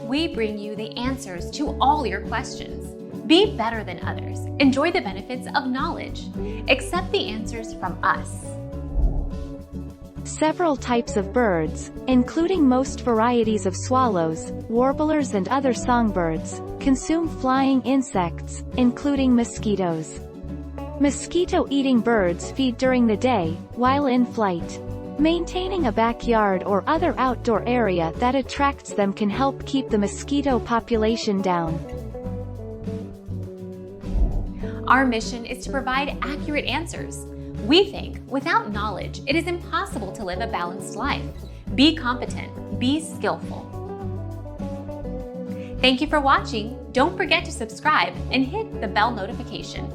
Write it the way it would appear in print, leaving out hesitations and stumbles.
we bring you the answers to all your questions. Be better than others. Enjoy the benefits of knowledge. Accept the answers from us. Several types of birds, including most varieties of swallows, warblers and other songbirds, consume flying insects, including mosquitoes. Mosquito-eating birds feed during the day, while in flight. Maintaining a backyard or other outdoor area that attracts them can help keep the mosquito population down. Our mission is to provide accurate answers. We think without knowledge, it is impossible to live a balanced life. Be competent, be skillful. Thank you for watching. Don't forget to subscribe and hit the bell notification.